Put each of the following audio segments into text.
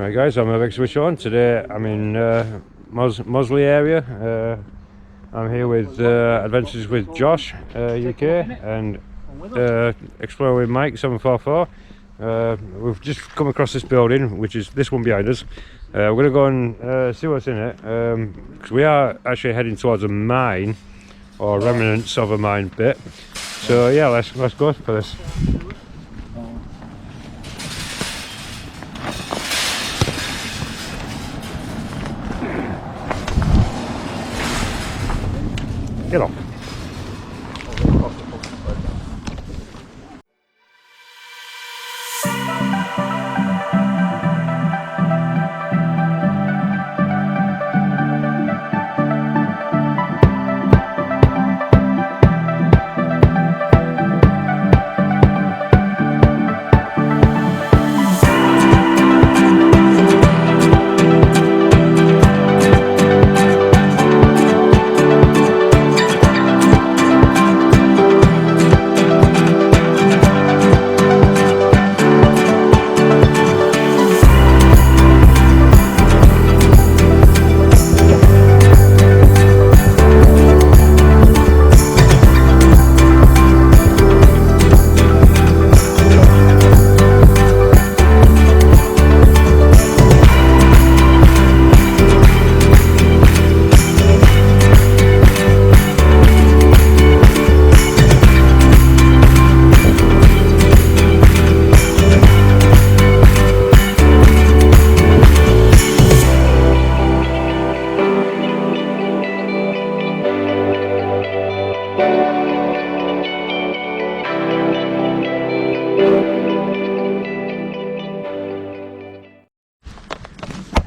Right guys, I'm a big switch on. Today I'm in Mosley area. I'm here with Adventures with Josh, UK, and Explore with Mike 744. We've just come across this building, which is this one behind us. We're going to go and see what's in it, because we are actually heading towards a mine, or remnants of a mine bit. So yeah, let's go for this. Get off.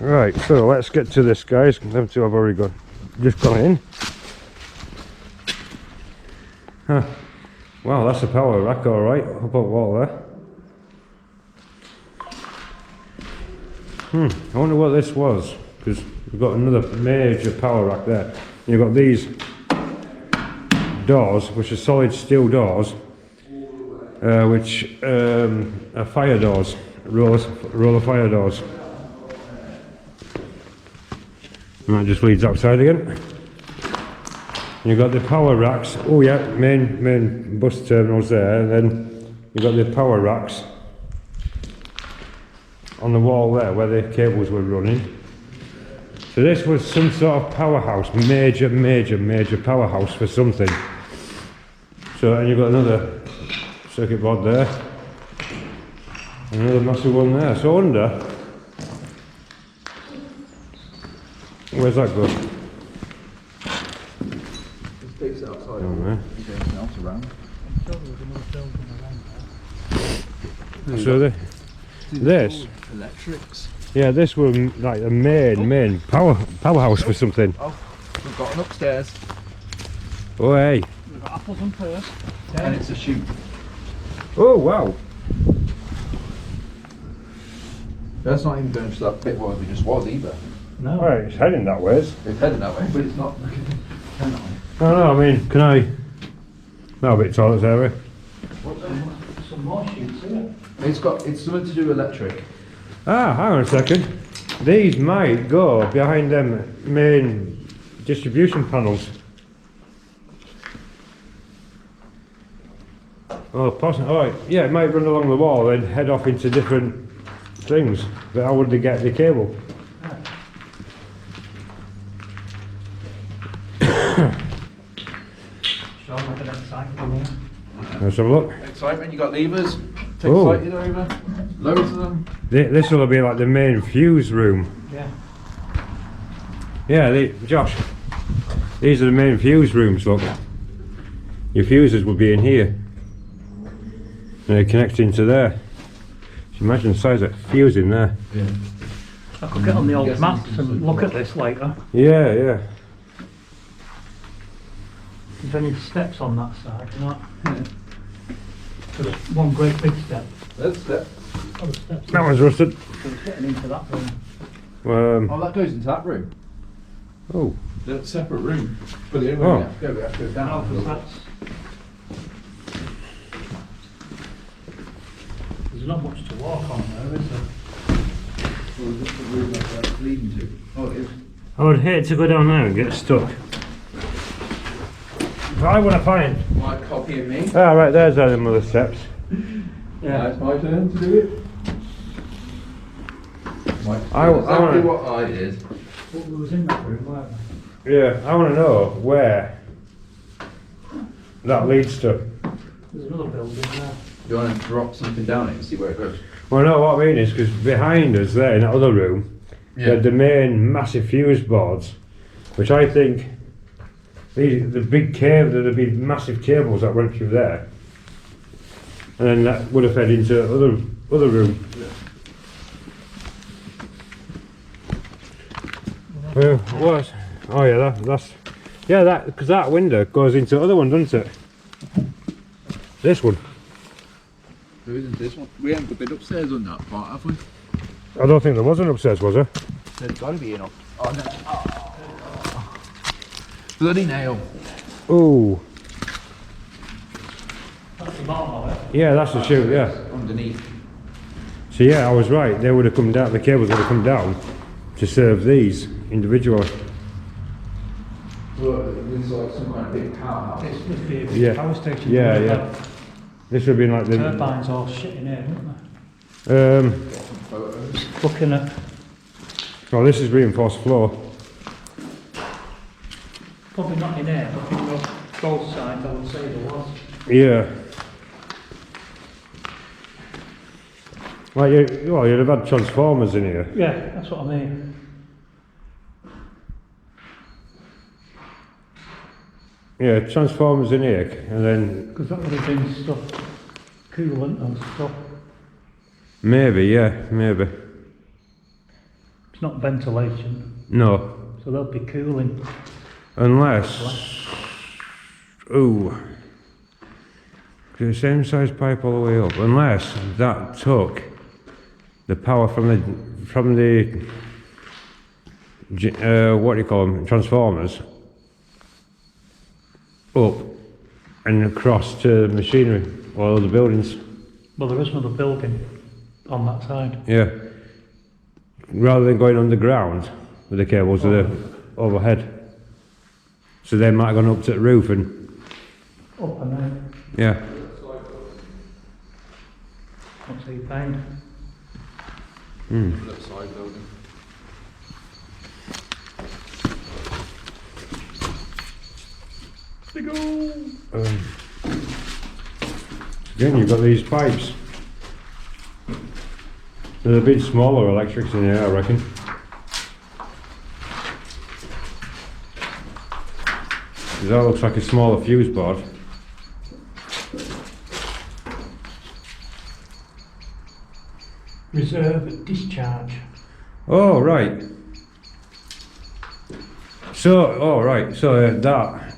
Right, so let's get to this, guys. Them two have already just gone in. Huh. Wow, that's a power rack, alright, up on the wall there. I wonder what this was, because we've got another major power rack there. You've got these doors, which are solid steel doors, which are fire doors, roller fire doors. And that just leads outside again. You've got the power racks. Oh yeah, main bus terminals there, and then you've got the power racks on the wall there where the cables were running. So this was some sort of powerhouse, major powerhouse for something. So, and you've got another circuit board there, and another massive one there. So under, where's that go? It takes it outside. Oh, man. Anything else around? So this, electrics. yeah, this was like the main powerhouse for something. Oh, we've got an upstairs. Oh hey. We've got apples on first. And it's a chute. Oh wow. That's not even going to that bit where we just was either. No. Right, it's heading that way. It's heading that way, but it's not. Oh no, I mean, can I? No, a bit toilets area. Some more sheets here. It's something to do with electric. Ah, hang on a second. These might go behind them main distribution panels. Oh, possibly. Oh, yeah, it might run along the wall and head off into different things. But how would they get the cable? Show like an excitement. Let's have a look. Excitement, you got levers. Take Oh. sighted over. Loads of them. This will be like the main fuse room. Yeah. Yeah, Josh, these are the main fuse rooms, look. Your fuses would be in here. And they're connecting to there. Just imagine the size of that fuse in there. Yeah. I could get on the old maps and look at this later. Yeah. There's any steps on that side, not? Just one great big step. That's that. Oh, the steps. That one's rusted. So it's getting into that room. Oh, that goes into that room. Oh. That's a separate room. But the only way Oh. we have to go No, down. because that's. There's not much to walk on there, is there? Or is it the room that's leading to? Oh, it is. I would hate to go down there and get stuck. But I want to find. Like copying me. Ah, right, there's the other steps. Yeah, it's my turn to do it. I Exactly wanna- what I did. What was in that room, weren't Yeah, I want to know where that leads to. There's another building there. Do you want to drop something down it and see where it goes? Well, no, what I mean is because behind us there in that other room, the main massive fuse boards, which I think the big cable, there'd be massive cables that went through there, and then that would have fed into other room. What? Oh yeah, that's that because that window goes into other one, doesn't it? This one. There isn't this one. We haven't been upstairs on that part, have we? I don't think there was an upstairs, was there? There's got to be enough. Oh no. Oh. Bloody nail. Ooh. That's the bottom of it. Yeah, that's the chute, yeah. Underneath. So yeah, I was right. They would have come down, the cables would have come down to serve these individually. Well, there's like some kind of big power. This would be a big Yeah. power station. Yeah, With, yeah. This would have been like the... Turbines all shit in here, wouldn't Photos. they? Looking at Oh, this is reinforced floor. probably not in here, but I think both sides I would say there was. Yeah. Like well, you'd have had transformers in here. Yeah, that's what I mean. Yeah, transformers in here, and then Because that would have been stuff, coolant and stuff. maybe, yeah, maybe. It's not ventilation, No, so they'll be cooling. unless... Ooh. The same size pipe all the way up, unless that took the power from the what do you call them, transformers, up and across to the machinery or the buildings. Well, there is another building on that side. Yeah. Rather than going underground with the cables to the overhead. So they might have gone up to the roof and Up and then, yeah. what's he paying? Left side building. Big ol'. Again, you've got these pipes. There's a bit smaller electrics in here, I reckon. That looks like a smaller fuse board. Reserve discharge. Oh, right. So, oh, right. So that.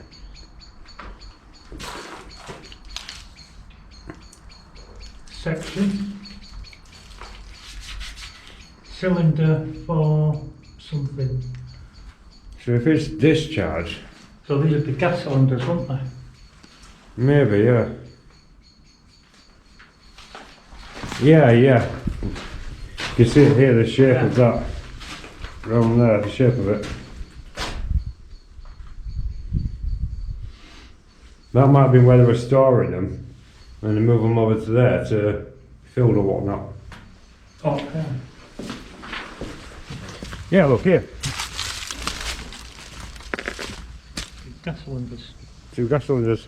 Section. Cylinder for something. So if it's discharge, So these would be gas cylinders, wouldn't they? maybe, yeah. Yeah, yeah. You can see it here, the shape of that. Around there, the shape of it. That might have been where they were storing them, and they move them over to there to fill or whatnot. Okay. Yeah, look here. Gas cylinders. 2 gas cylinders.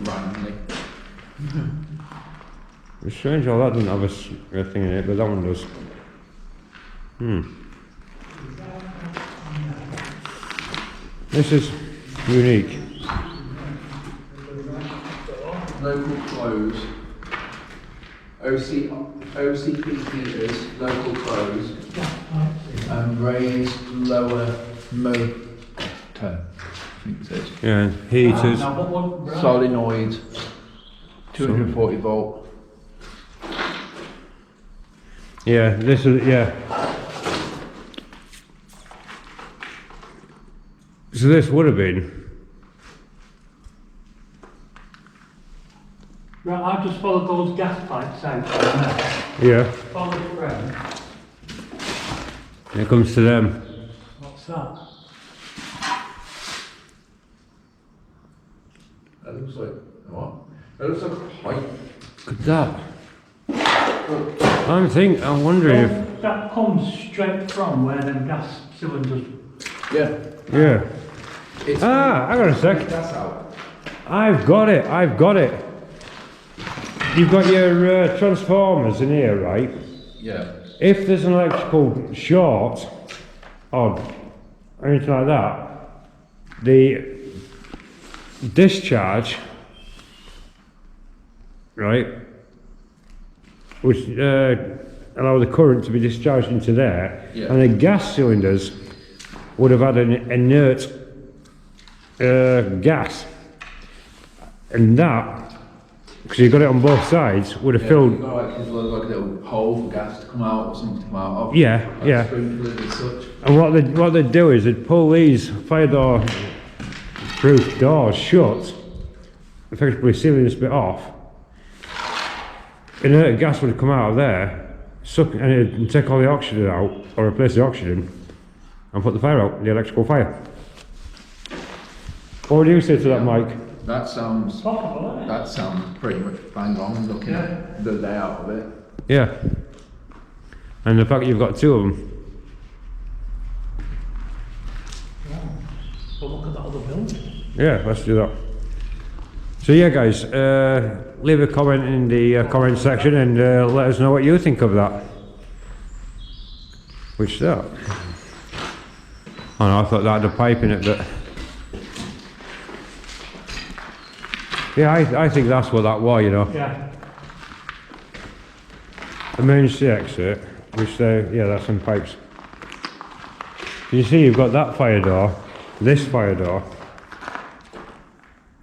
Randomly. It's strange how that doesn't have a thing in it, but that one does. This is unique. Local close. OCP meters, local close. And raised lower motor. I think it says. Yeah, heaters. Now what one? Right. Solenoid. 240 volt. Yeah, this is, yeah. So this would have been Right, I've just followed those gas pipes out from there. Yeah. Follow it round. It comes to them. What's that? That looks like what? That looks like a pipe. Look at that. I'm wondering if. That comes straight from where them gas cylinders. Yeah. Yeah. It's Hang on a sec. That's out. I've got it. You've got your transformers in here, right? Yeah. If there's an electrical short or anything like that, the discharge, right, would allow the current to be discharged into there, Yeah. and the gas cylinders would have had an inert gas, and that, because you got it on both sides, would have Yeah, filled. you've got like a little hole for gas to come out or something to come out of. Yeah, like yeah. sprinklers and such. And what they'd do is they'd pull these fire door proof doors shut, effectively sealing this bit off. Inert gas would come out of there, suck, and it'd take all the oxygen out, or replace the oxygen, and put the fire out, the electrical fire. What would you say to that, Mike? That sounds Possible, isn't it? that sounds pretty much bang on looking at the layout of it. Yeah. And the fact that you've got two of them. But look at that other building. Yeah, let's do that. So yeah, guys, leave a comment in the comment section and let us know what you think of that. Which that? Oh no, I thought that had a pipe in it, but yeah, I think that's what that was, you know. Yeah. Emergency exit, which yeah, that's some pipes. You see, you've got that fire door, this fire door.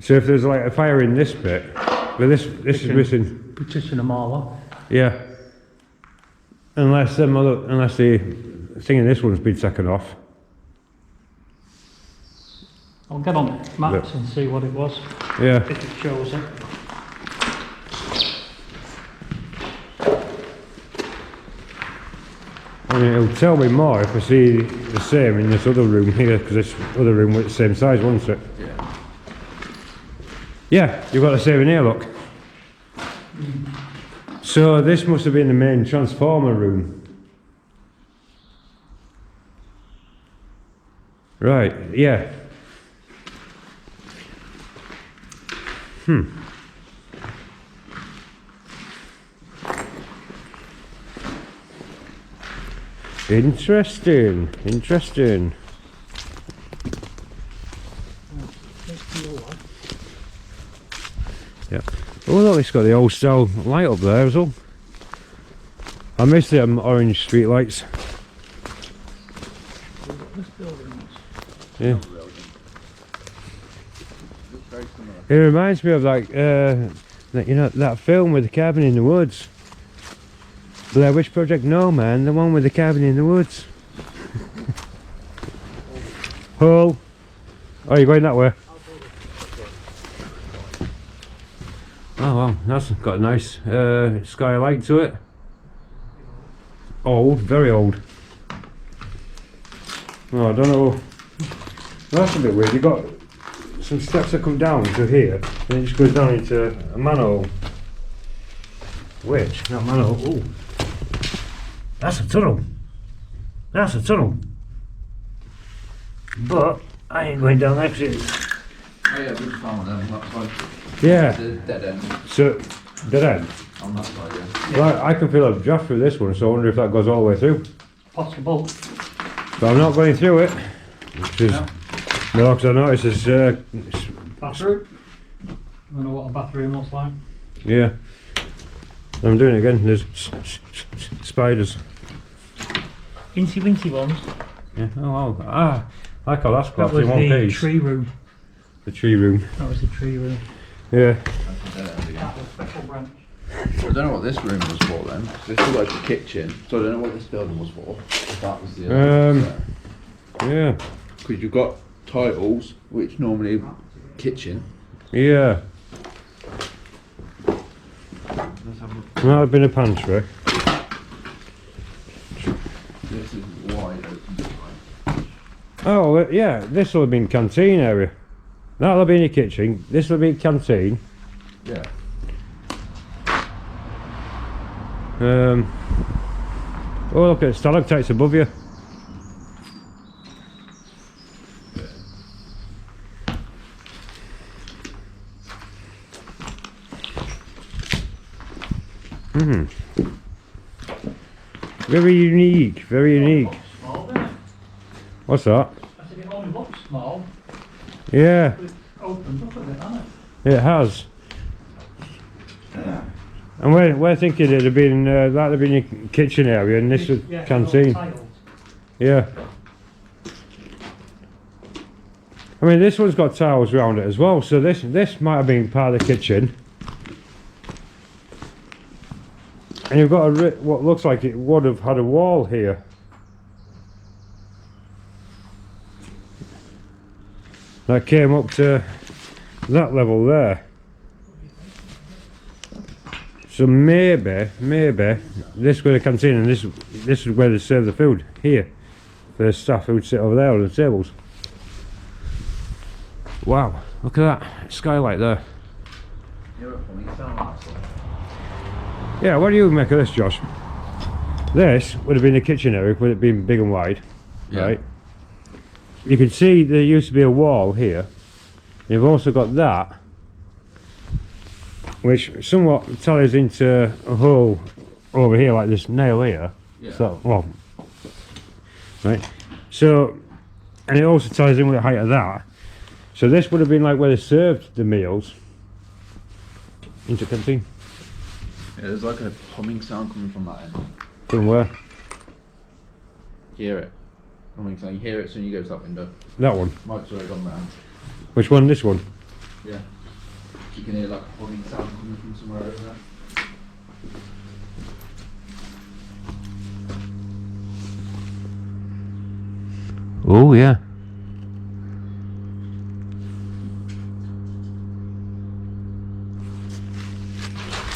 So if there's like a fire in this bit, but this is missing. Petition them all up. Yeah. Unless the thing in this one's been taken off. I'll get on maps Yeah. and see what it was, Yeah. if it shows it. I mean, it'll tell me more if I see the same in this other room here, because this other room was the same size, wasn't it? Yeah. Yeah, you've got the same in here, look. So this must have been the main transformer room. Right, yeah. Interesting. Yeah. Oh look, it's got the old style light up there as well. I miss them orange street lights. This building was. Yeah. Looks very similar. It reminds me of like that, you know, that film with the cabin in the woods. Blair Witch Project? No, man, the one with the cabin in the woods. Hull. Oh, you're going that way? Oh well, that's got a nice skylight to it. Old, very old. Oh, I don't know. That's a bit weird. You've got some steps that come down to here, and it just goes down into a manhole. Which? Not manhole. Ooh. That's a tunnel. That's a tunnel. But I ain't going down there because it's... Oh yeah, we just found them. That's like Yeah. the dead end So, dead end. on that side. Yeah. Well, I can feel a draft through this one, so I wonder if that goes all the way through. Possible. But I'm not going through it. Which is... No, because I noticed it's... Bathroom? I don't know what a bathroom looks like. Yeah. I'm doing it again. There's spiders. Incy wincy ones. Yeah. Oh, wow. Ah, I call that That spot was in one the piece. tree room. The tree room. That was the tree room. Yeah. That's the dead end again. That was special branch. I don't know what this room was for then. 'Cause this was like the kitchen, so I don't know what this building was for. If that was the other. Yeah. Because you've got titles, which normally kitchen. Yeah. have a look. Might have been a pantry. This is wide open. Oh, yeah, this will have been canteen area. That'll have been your kitchen. This will be canteen. Yeah. Oh, look at stalactites above you. Very unique, very unique. Small, doesn't it? What's that? I said it only looks small, Yeah, but it opens up a bit, hasn't it? it has. And we're thinking it'd have been that'd have been your kitchen area, and this was Yeah, canteen. tiles. Yeah. I mean, this one's got tiles around it as well, so this might have been part of the kitchen. And you've got what looks like it would have had a wall here. That came up to that level there. So maybe this was a canteen, and this is where they serve the food here. The staff who'd sit over there on the tables. Wow, look at that skylight there. You're a funny sound, asshole. Yeah, what do you make of this, Josh? This would have been the kitchen area, would it been big and wide, Yeah. right? You can see there used to be a wall here. You've also got that, which somewhat ties into a hole over here, like this nail here. Yeah. So, well, right. So, and it also ties in with the height of that. So this would have been like where they served the meals into canteen. Yeah, there's like a humming sound coming from that end. From where? Hear it. Humming sound. You hear it as soon as you go to that window. That one. Mike's already gone round. Which one? This one. Yeah. You can hear like a humming sound coming from somewhere over there. Oh yeah.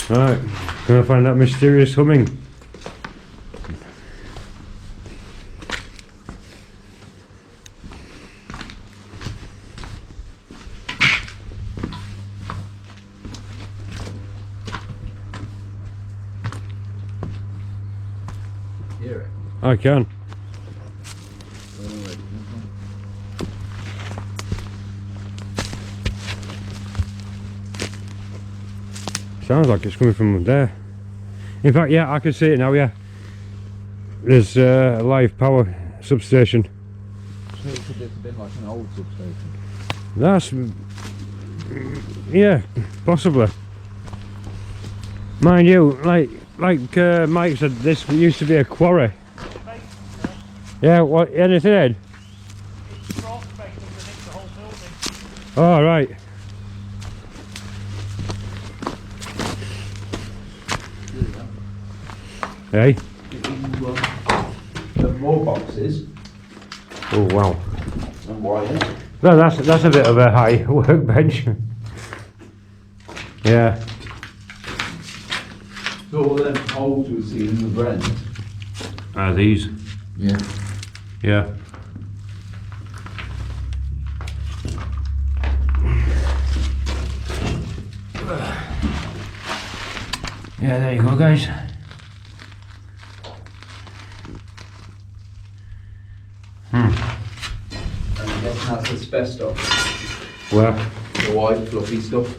Alright, gonna find that mysterious humming. Hear it. I can. Sounds like it's coming from there. In fact, yeah, I can see it now, yeah. There's a live power substation. So it could have been like an old substation. That's... yeah, possibly. Mind you, like Mike said, this used to be a quarry. Yeah, what, anything Ed? It's cross space underneath the whole building. Oh, right. Hey? The more boxes Oh, wow. and wires. No, that's a bit of a high workbench. Yeah. So all them holes we see in the brand. Are these? Yeah. Yeah. Yeah, there you go, guys. And I guess that's asbestos. Well, The white fluffy stuff.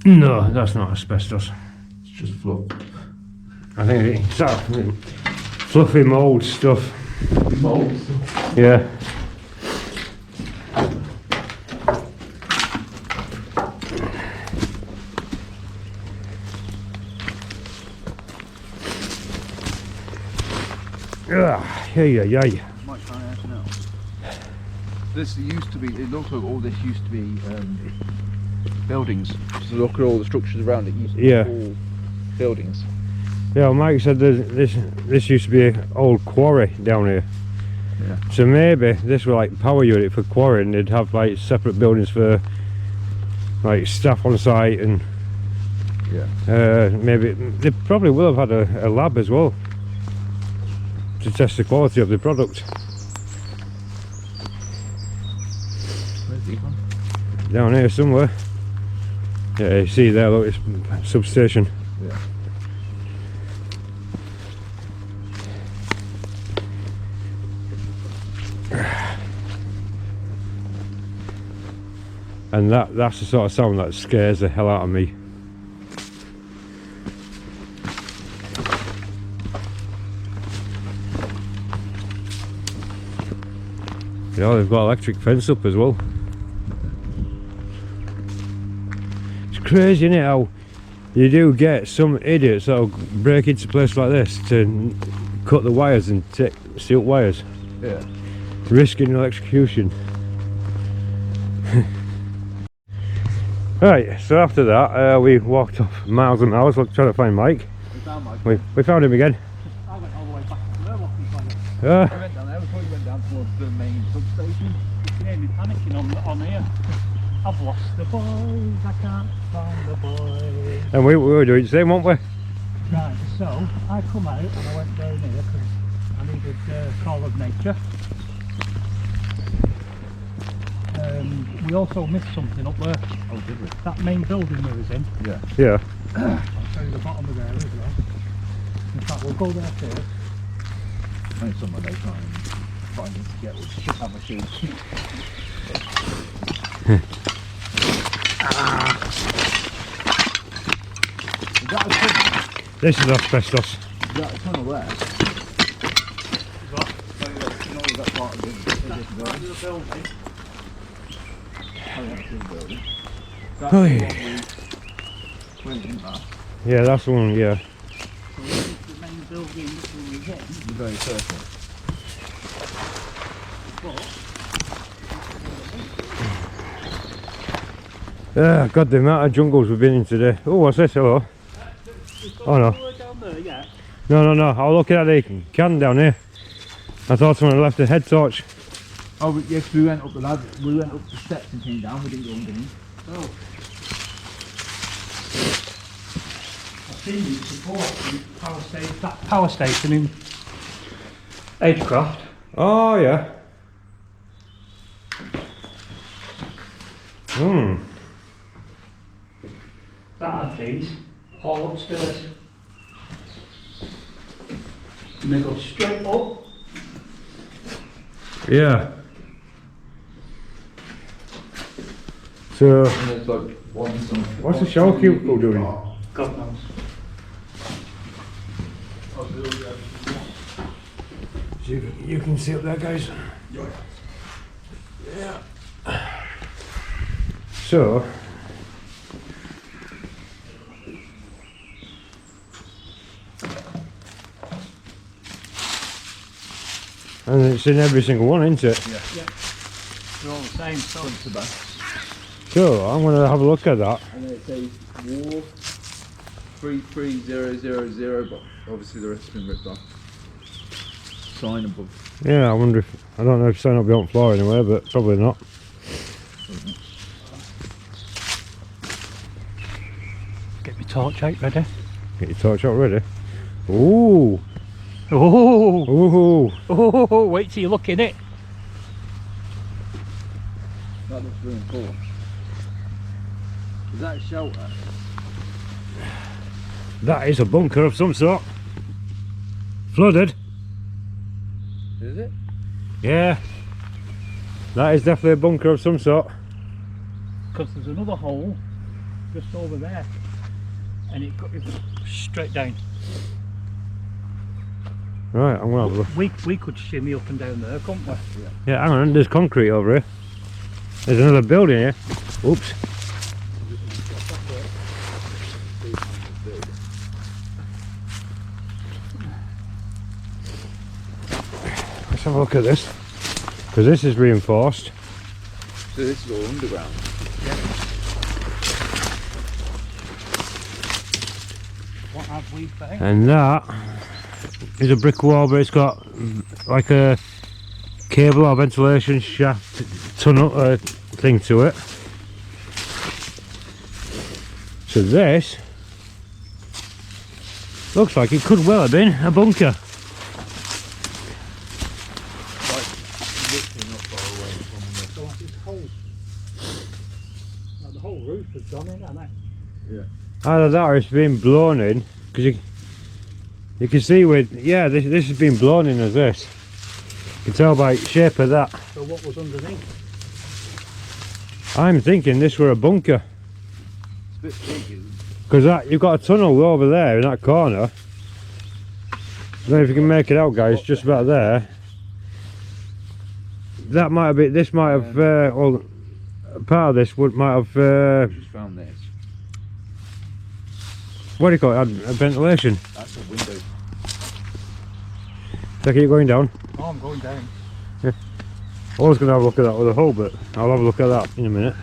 no, that's not asbestos. It's just fluff. I think it's that fluffy mould stuff. Mold stuff. Yeah. Yeah. Might find anything else. This used to be, it looks like all this used to be buildings. So look at all the structures around it, used to be Yeah. all buildings. Yeah, well, Mike said this used to be an old quarry down here. Yeah. So maybe this was like power unit for quarry, and they'd have like separate buildings for like staff on site, and Yeah. maybe they probably will have had a lab as well to test the quality of the product. Where's the one? Down here somewhere. Yeah, you see there, look, it's substation. Yeah. And that's the sort of sound that scares the hell out of me. Yeah, they've got electric fence up as well. It's crazy, isn't it, how you do get some idiots that'll break into a place like this to cut the wires and steal wires, Yeah. risking electrocution. Right, so after that we walked off miles and miles trying to find Mike. We found Mike. We found him again. I went all the way back to there walking by it. We went down there, we probably went down towards the main substation. You can hear me panicking on here. I've lost the boys, I can't find the boys. And we were doing the same, weren't we? Right, so I come out and I went down here because I needed call of nature. We also missed something up there. Oh, did we? That main building we was in. Yeah. Yeah. I'll show you the bottom of there as well. In fact, we'll go there first. I think someone they try and find it to get with shit out my shoes. Is that a tunnel? This is asbestos. Is that a tunnel there? What? So you know that part of the building? The building. Oh, that's the building. That's Oh, the yeah. one we went in that. Yeah, that's the one, yeah. So this is the main building that we was in. The very first one. Ah, God, the amount of jungles we've been in today. Oh, what's this? Hello. Oh, no. Down there, yeah. No, I was looking at the can down here. I thought someone had left a head torch. Oh, but yes, we went up the ladder. We went up the steps and came down. We didn't go underneath. Oh. I've seen you before in that power station in Agecroft. Oh, yeah. Hmm. That had these all upstairs. And they go straight up. Yeah. So, And there's like one. what's the shower cubicle doing? God knows. So you can see up there, guys. Yeah. So, and it's in every single one, isn't it? Yeah. Yeah. They're all the same. So Front to back. So, I'm going to have a look at that. And then it says war 33000, but obviously the rest has been ripped off. Sign above. Yeah, I wonder if, I don't know if sign will be on floor anywhere, but probably not. get my torch out ready. Get your torch out ready. Ooh! Oh, Ooh! oh, wait till you look in it. That looks reinforced. Is that a shelter? That is a bunker of some sort. Flooded. Is it? Yeah. That is definitely a bunker of some sort. Because there's another hole just over there. And it goes straight down. Right, I'm gonna have a look. We could shimmy up and down there, couldn't we? Yeah, hang on, there's concrete over here. There's another building here. Oops. Let's have a look at this. Because this is reinforced. So this is all underground. What have we found? And that is a brick wall, but it's got like a cable or ventilation shaft tunnel thing to it. So this looks like it could well have been a bunker. Like, literally not far away from the... So like this whole, like the whole roof has gone in, hasn't it? Yeah. Either that or it's been blown in, because you can see with, yeah, this has been blown in as this. You can tell by the shape of that. So what was underneath? I'm thinking this were a bunker, It's a bit big, isn't it? because that you've got a tunnel over there in that corner. I don't know if you can make it out, guys, just about there. That might have been, this might have, well, part of this might have, Just found this. what do you call it, a ventilation. That's a window. So keep going down. Oh, I'm going down. I was going to have a look at that with a hole, but I'll have a look at that in a minute.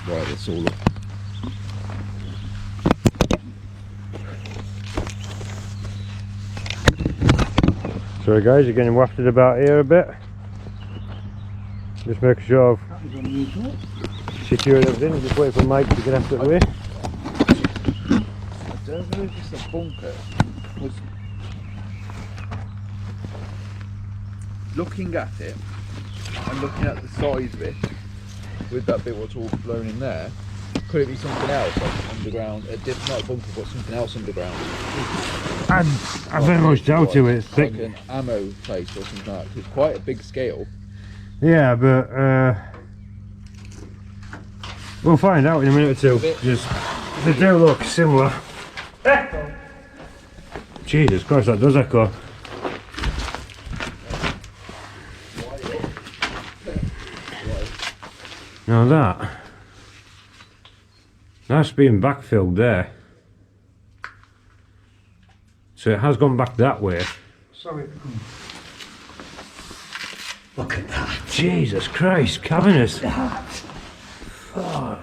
Right, that's all up. Sorry guys, you're getting wafted about here a bit. Just making sure That was unusual. I've secured everything, just wait for Mike to get out of the way. I don't know if it's a bunker. Was looking at it and looking at the size of it, with that bit what's all blown in there, could it be something else, like underground, not a bunker, but something else underground? I very much doubt it. It's thick. Like an ammo place or something like that, 'cause it's quite a big scale. Yeah, but we'll find out in a minute or two. Just they do look similar. Jesus Christ, that does echo. Now that's being backfilled there. So it has gone back that way. Sorry. Look at that. Jesus Christ, cavernous. That. Fuck.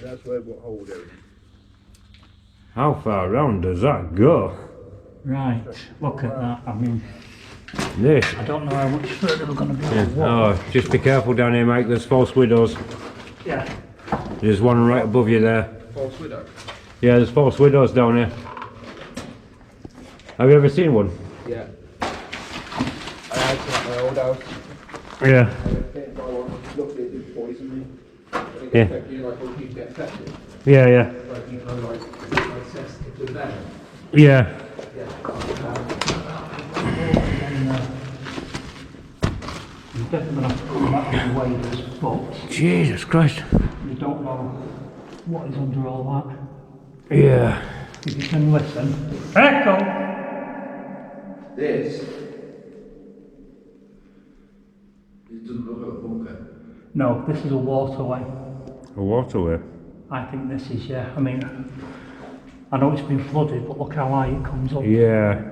That's where what hole they're in. How far round does that go? Right. Look at that. I mean, This. I don't know how much further we're going to be able to walk. Oh, just be careful down here, Mike. There's false widows. Yeah. There's one right above you there. False widow? Yeah, there's false widows down here. Have you ever seen one? Yeah. I had some at my old house. Yeah. I was getting by one, luckily it didn't poison me. Yeah. You know, like when people get infected, Yeah, yeah. like, you know, like sensitive to them. Yeah. You're definitely going to have to come back and weigh this, but Jesus Christ. you don't know what is under all that. Yeah. If you can listen. Echo! This, it doesn't look like a bunker. No, this is a waterway. A waterway. I think this is, yeah. I mean, I know it's been flooded, but look how high it comes up. Yeah.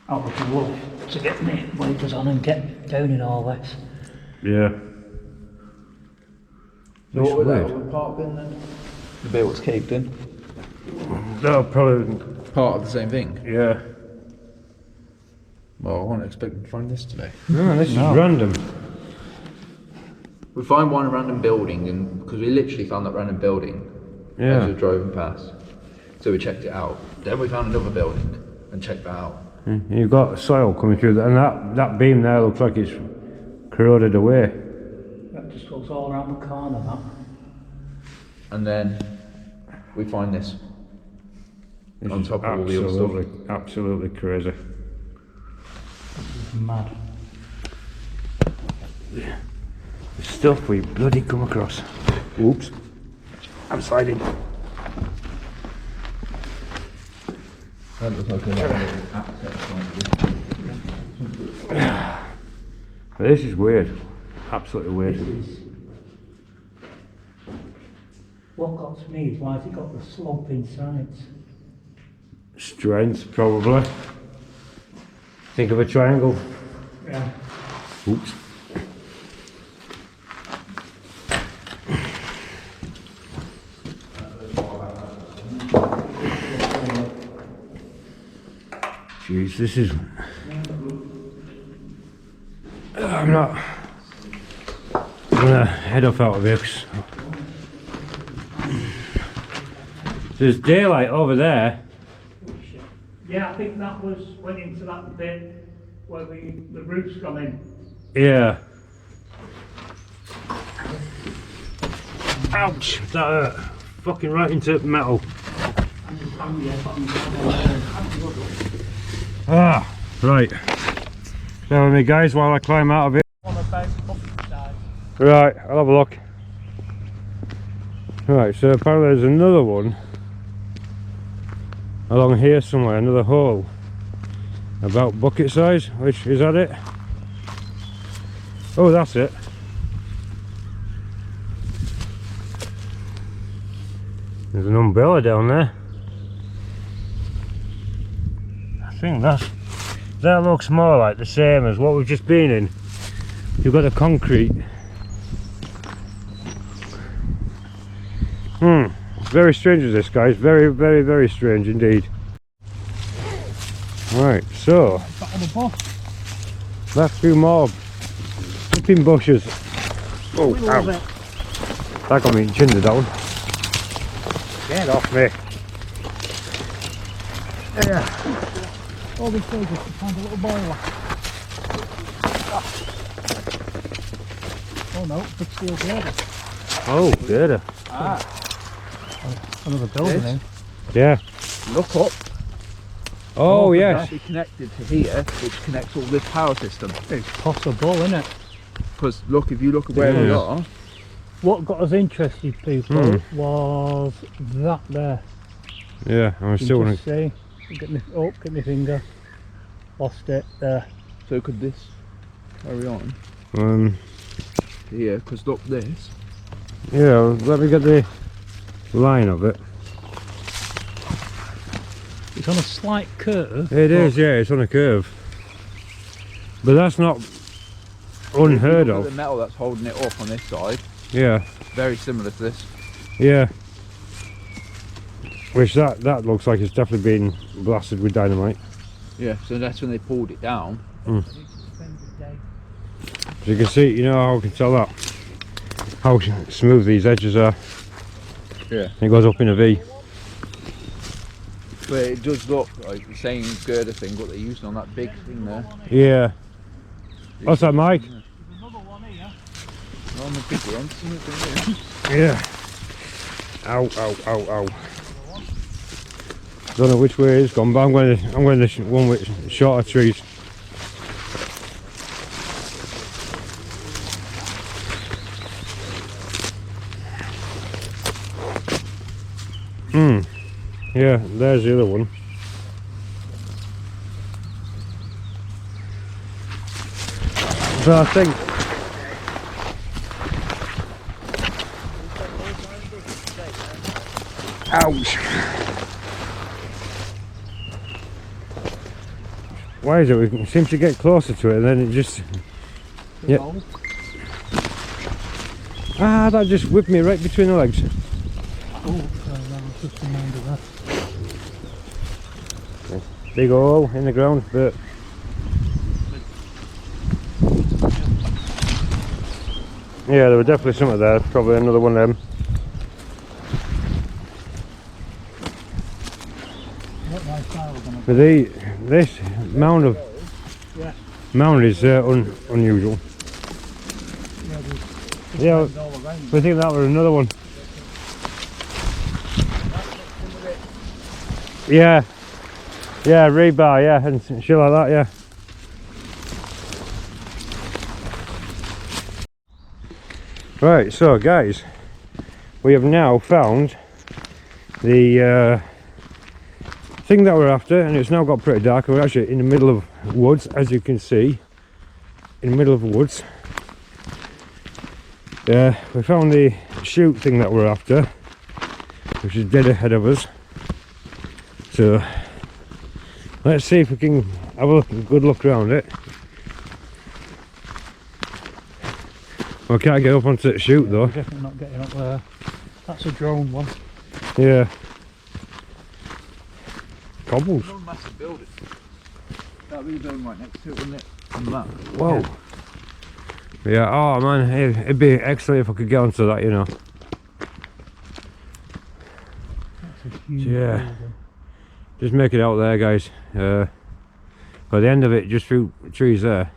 I would love to get my waders on and get down in all this. Yeah. So what would that Weird. other part been then? The bit what's caved in? No, probably. Part of the same thing? Yeah. Well, I wasn't expecting to find this today. No, this No. is random. We find one random building, and because we literally found that random building as Yeah. we were driving past. So we checked it out. Then we found another building and checked that out. You've got soil coming through, and that beam there looks like it's corroded away. That just goes all around the corner, that. And then we find this This on is top of all the other stuff. absolutely crazy. It's mad. The stuff we bloody come across. Oops. I'm sliding. That looks like a little access point. This is weird. Absolutely weird. What got to me is why has it got the sloping sides? Strength, probably. Think of a triangle. Yeah. Oops. Jeez, this is... I'm not... I'm gonna head off out of here 'cause there's daylight over there. Yeah, I think that went into that bit where the roof's gone in. Yeah. Ouch! That hurt. Fucking right into metal. Ah, right. Bear with me, guys, while I climb out of it. Right, I'll have a look. Right, so apparently there's another one along here somewhere, another hole about bucket size. Which is that it? Oh, that's it. There's an umbrella down there. I think that looks more like the same as what we've just been in. You've got the concrete. Very strange is this, guys. Very, very, very strange indeed. Right, so left few more flipping bushes. Oh, ow. That got me chinned down. Get off me. Yeah. All we say is to find a little boiler. Oh no, big steel girder. Oh, girder. Ah, Another building in. Yeah. look up. Oh, It's yes. actually connected to here, which connects all this power system. It's possible, isn't it? Because look, if you look at where we Yeah. are, What got us interested, people, was that there. Yeah, I'm You still can wanna... just see. Get my finger. Lost it there. so could this carry on Um, to here? Because look, this. yeah, let me get the line of it. It's on a slight curve. It is, yeah, it's on a curve. But that's not unheard Look at the of. metal that's holding it up on this side. Yeah, Very similar to this. yeah. Which that looks like it's definitely been blasted with dynamite. Yeah, so that's when they pulled it down. As you can see, you know how I can tell that? How smooth these edges are. Yeah. It goes up in a V. But it does look like the same girder thing what they're using on that big thing there. Yeah. What's that, Mike? There's another one here. On the big one, something here. Yeah. Ow, ow, ow, ow. Don't know which way it's gone, but I'm going the one with shorter trees. Yeah, there's the other one. So I think ouch. Why is it? We seem to get closer to it and then it just... Yep. Ah, that just whipped me right between the legs. Oh, I was just reminded of that. Big hole in the ground, but... Yeah, there were definitely some of there, probably another one of them. What my style was gonna But this mound is unusual. Yeah, all around. we think that was another one. Yeah, yeah, rebar, yeah, and shit like that, yeah. Right, so guys, we have now found the thing that we're after, and it's now got pretty dark. We're actually in the middle of woods, as you can see, in the middle of woods. We found the chute thing that we're after, which is dead ahead of us. So let's see if we can have a good look around it. We can't get up onto the chute though. We're definitely not getting up there. That's a drone one. Yeah. Cobbles. No massive building. That'll be the building right next to it, wouldn't it? On the map. Whoa. Yeah, oh man, it'd be excellent if I could get onto that, you know. That's a huge Yeah. building. Just make it out there, guys. By the end of it, just through trees there.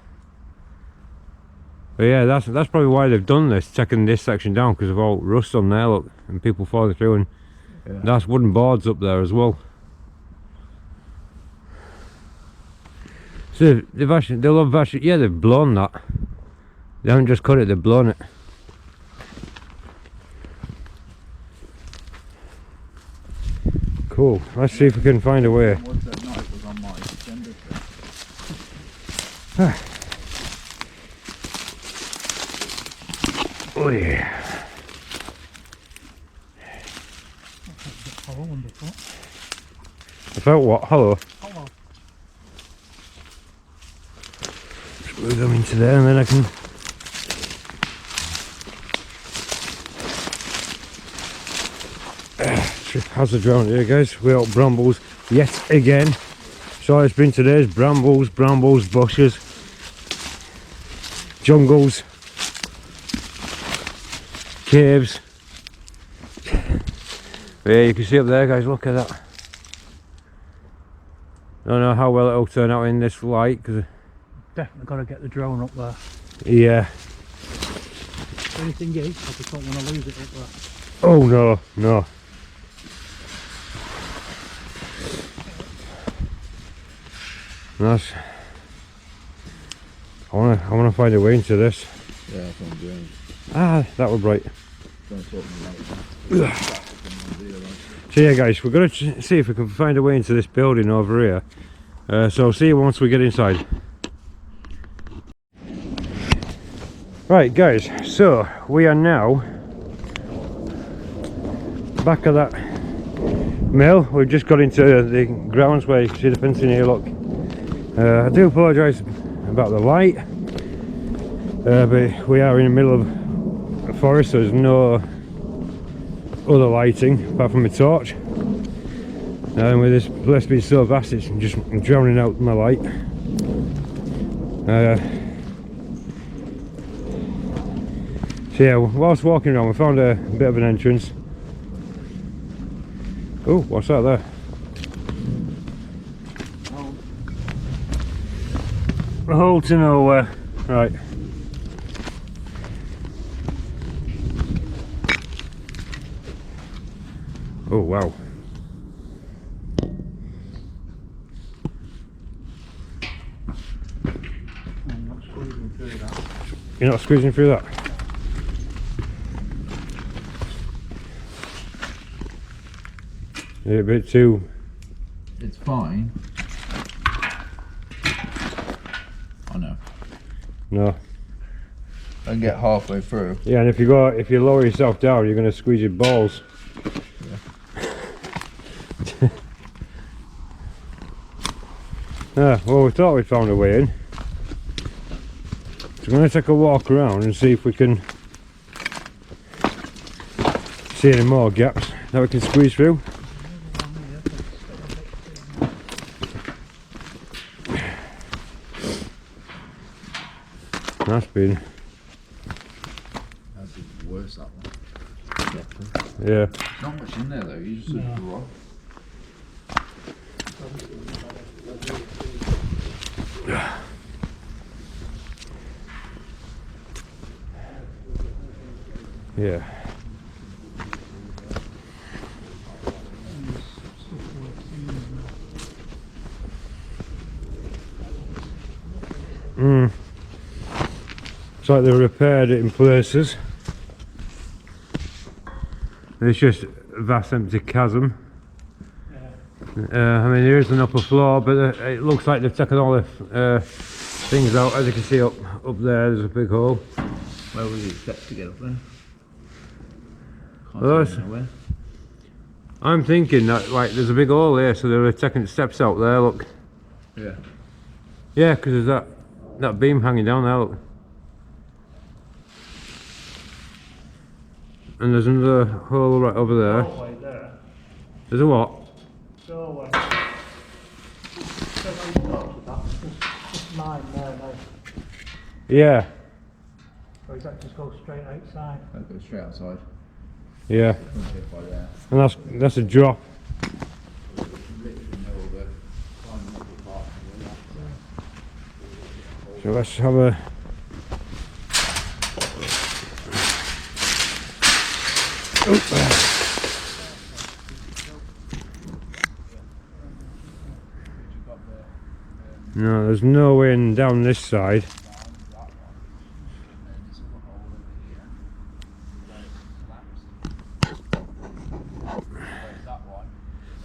But yeah, that's probably why they've done this, taking this section down, because of all rust on there, look, and people falling through, and Yeah. that's wooden boards up there as well. So they've blown that. They haven't just cut it, they've blown it. Cool, let's see if we can find a way. What that night was on my agenda. Oh yeah. Hollow underfoot. I felt what? Hello. Hollow. Screw them into there and then I can... Hazard round here, guys. We're out brambles yet again. So it's been today's brambles, bushes, jungles, caves. Yeah, you can see up there, guys, look at that. Don't know how well it'll turn out in this light, because Definitely got to get the drone up there. yeah. The only thing is, I just don't want to lose it up there. Oh no, no. That's... I wanna find a way into this. Yeah, that's what I'm doing. Ah, that was right. Don't talk me like that. So yeah, guys, we're gonna see if we can find a way into this building over here. So I'll see you once we get inside. Right, guys. So we are now back at that mill. We've just got into the grounds where you can see the fencing here. Look, I do apologise about the light, but we are in the middle of a forest, so there's no other lighting apart from a torch. And with this place being so vast, it's just drowning out my light. So yeah, whilst walking around, we found a bit of an entrance. Oh, what's that there? A hole to nowhere. Right. Oh wow. I'm not squeezing through that. You're not squeezing through that? Yeah, a bit too... It's fine. I know. No. I can get halfway through. Yeah, and if you lower yourself down, you're going to squeeze your balls. Yeah, well, we thought we'd found a way in. So we're going to take a walk around and see if we can see any more gaps that we can squeeze through. That's been... That'd be worse, that one. yeah. Not much in there though, you just No. draw. Yeah. It's like they repaired it in places. It's just a vast empty chasm. I mean, there is an upper floor, but it looks like they've taken all the things out. As you can see up there, there's a big hole. Where would you expect to get up there? Can't Well, see nowhere. I'm thinking that, like, there's a big hole here, so they're taking steps out there. Look. Yeah. Yeah, because there's that beam hanging down there. Look. And there's another hole right over there. Doorway there. There's a what? Doorway. So how you got to that? mine there, though. Yeah, Or does that just go straight outside? That goes straight outside. yeah. Couldn't hit by there. And that's a drop. Literally no other climbable part than that. So let's have a. No, there's no way in down this side.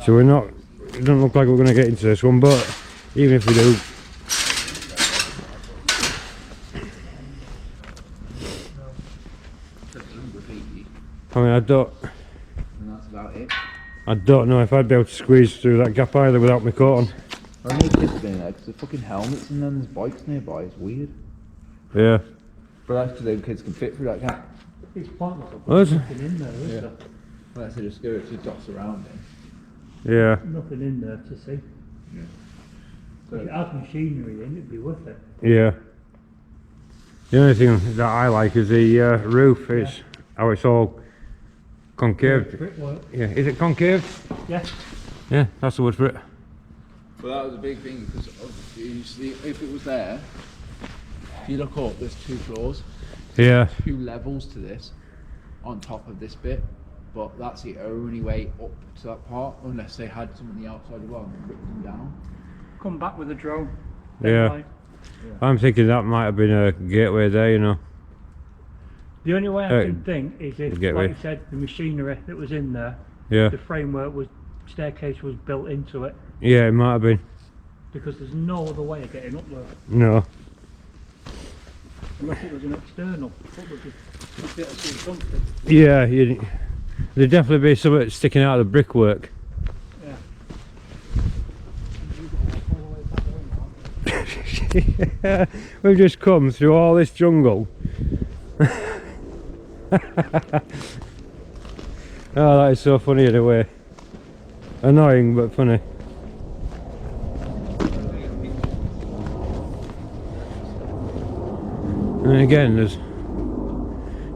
So we're not. It doesn't look like we're going to get into this one, but even if we do, I mean, And that's about it. I don't know if I'd be able to squeeze through that gap either without my coat on. I don't know kids have been in there because there's fucking helmets and then there's bikes nearby. It's weird. Yeah. But that's because them kids can fit through that gap. It's pointless to Well, put nothing in there, is there? Unless they just go to dots around it. Yeah. Nothing in there to see. Yeah. If it had machinery in, it'd be worth it. Yeah. The only thing that I like is the roof. It's how it's all concaved. Brickwork. Yeah. Is it concaved? Yeah. Yeah, that's the word for it. But that was a big thing because you see, if it was there, if you look up, there's 2 floors, Yeah. 2 levels to this, on top of this bit. But that's the only way up to that part, unless they had some on the outside as well and ripped them down. Come back with a drone. Yeah. Right. I'm thinking that might have been a gateway there, you know. The only way I can think is if, get like me. you said, the machinery that was in there, Yeah. the framework was, staircase was built into it, Yeah, it might have been. because there's no other way of getting up there, No. unless it was an external. What would you be able to see something? Yeah, there'd definitely be something sticking out of the brickwork. Yeah. You've got to walk all the way back home now. We've just come through all this jungle. Oh, that is so funny in a way. Annoying but funny. And again, it's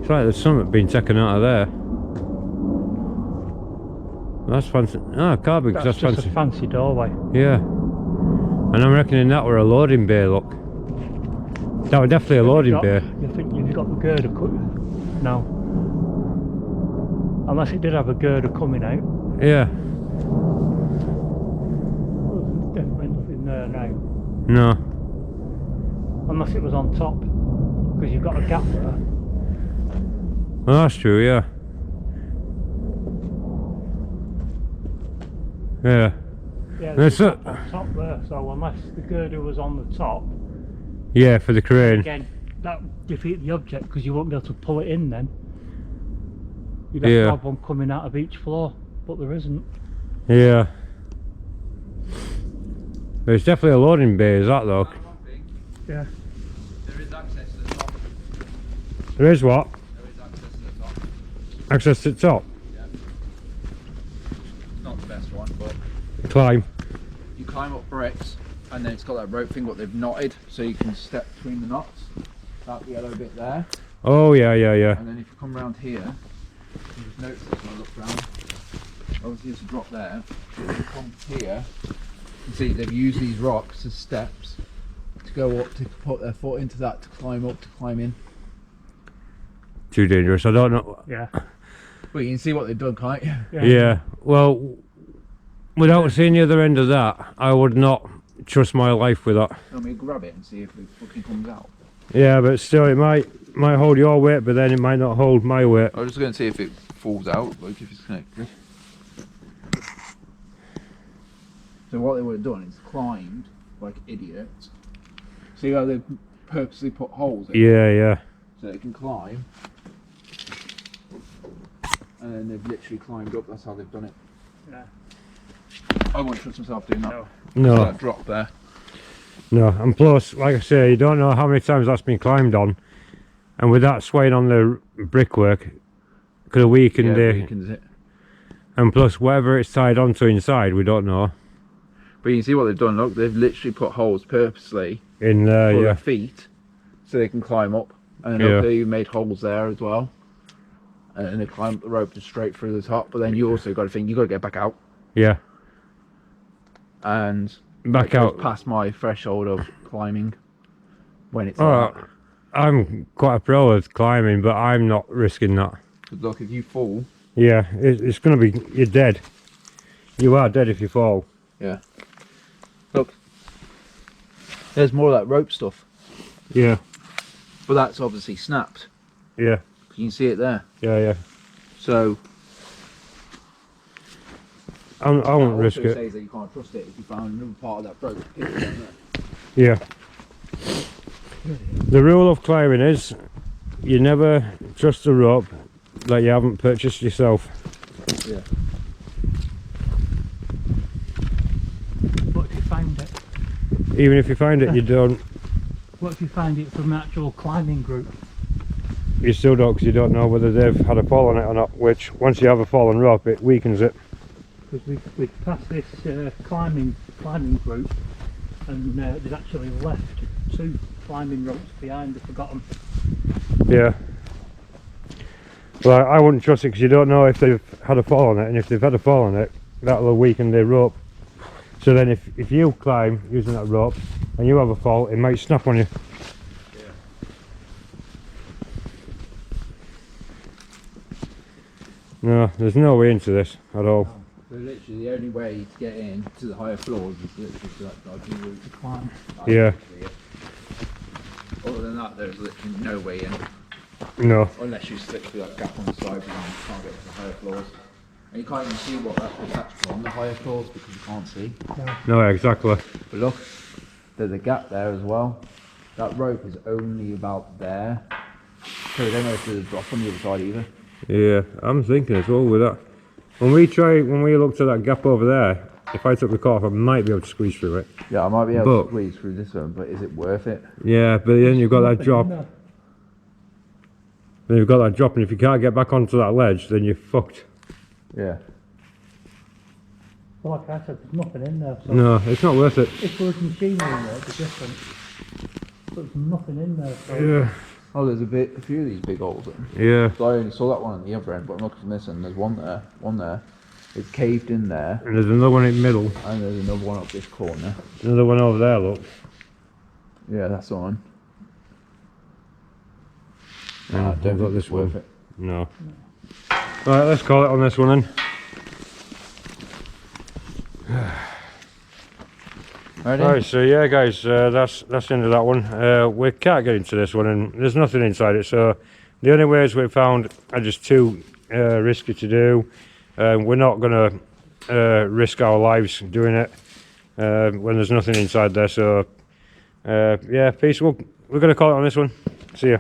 like there's something being taken out of there. That's fancy. Ah, carbon, That's that's just fancy. a fancy doorway. Yeah. And I'm reckoning that were a loading bay, look. That was definitely a loading bay. You think you've got the girder cut? No. Unless it did have a girder coming out. Yeah. There's definitely nothing there now. No. Unless it was on top. Because you've got a gap there. Well, that's true, yeah. Yeah. Yeah, That's there's a it. gap on top there. So unless the girder was on the top, Yeah, for the crane. again, that would defeat the object because you won't be able to pull it in then. You'd have Yeah. to have one coming out of each floor, but there isn't. Yeah. But it's definitely a loading bay, is that though? Yeah. There is access to the top. There is what? There is access to the top. Access to the top. Yeah. Not the best one, but Climb. you climb up bricks and then it's got that rope thing what they've knotted so you can step between the knots. That yellow bit there. Oh, yeah, yeah, yeah. And then if you come round here, you just notice this when I look round. Obviously there's a drop there. If you come here, you can see they've used these rocks as steps to go up to put their foot into that to climb up to climb in. Too dangerous, I don't know. Yeah. Well, you can see what they've done, can't you? Yeah. Well, without seeing the other end of that, I would not trust my life with that. Let me grab it and see if it fucking comes out. Yeah, but still, it might hold your weight, but then it might not hold my weight. I was just going to see if it falls out, like if it's connected. So what they would have done is climbed like idiots. See how they've purposely put holes in Yeah, yeah. so they can climb. And then they've literally climbed up, that's how they've done it. Yeah. I wouldn't trust myself doing that. No. No. So that drop there. No, and plus, like I say, you don't know how many times that's been climbed on, and with that swaying on the brickwork, could have weakened Yeah, it. weakens it. And plus, whatever it's tied onto inside, we don't know. But you can see what they've done. Look, they've literally put holes purposely In there, for yeah. their feet, so they can climb up. And then look, they made holes there as well. And then they climb up the rope just straight through the top. But then you also got to think you got to get back out. Yeah. And Back it goes out. past my threshold of climbing when it's Oh, like that. I'm quite a pro at climbing, but I'm not risking that. 'Cause look, if you fall, Yeah, it's going to be, you're dead. You are dead if you fall. yeah. Look, there's more of that rope stuff. Yeah, But that's obviously snapped. yeah, You can see it there. yeah. So I won't risk also it. says that you can't trust it if you found another part of that rope hidden down there. Yeah. The rule of climbing is you never trust a rope that you haven't purchased yourself. Yeah. What if you find it? Even if you find it, you don't. What if you find it from an actual climbing group? You still don't, because you don't know whether they've had a fall on it or not. Which, once you have a fallen rope, it weakens it. Because we've passed this climbing group, and they've actually left 2 climbing ropes behind. They've forgotten. Yeah. Well, I wouldn't trust it, because you don't know if they've had a fall on it, and if they've had a fall on it, that'll weaken their rope. So then if you climb using that rope and you have a fall, it might snap on you. Yeah. No, there's no way into this at all. So literally the only way to get in to the higher floors is literally to that dodgy route to Climb. Yeah. Other than that, there's literally no way in. No. Unless you slip through that gap on the side and you can't get to the higher floors. And you can't even see what that's attached to on the higher floors because you can't see. No, exactly. But look, there's a gap there as well. That rope is only about there. So we don't know if there's a drop on the other side either. Yeah, I'm thinking as well with that. When we looked at that gap over there, if I took the car off, I might be able to squeeze through it. Yeah, I might be able to But- squeeze through this one, but is it worth it? Yeah, but then you've got that drop. No. Then you've got that drop, and if you can't get back onto that ledge, then you're fucked. Yeah. Well, like I said, there's nothing in there. So No, it's not worth it. if there was machinery in there, it'd be different. But there's nothing in there. So Yeah, Oh, there's a few of these big holes in. yeah. So I only saw that one on the other end, but I'm looking from this end. There's one there. It's caved in there, And there's another one in the middle. and there's another one up this corner. Another one over there, look. Yeah, that's the one. And I we've don't got think this it's worth one. it. No. Right, let's call it on this one then. Ready? Right, so yeah guys, that's the end of that one. We can't get into this one, and there's nothing inside it, so the only ways we've found are just too risky to do. We're not going to risk our lives doing it when there's nothing inside there, so yeah, peace. We're going to call it on this one. See ya.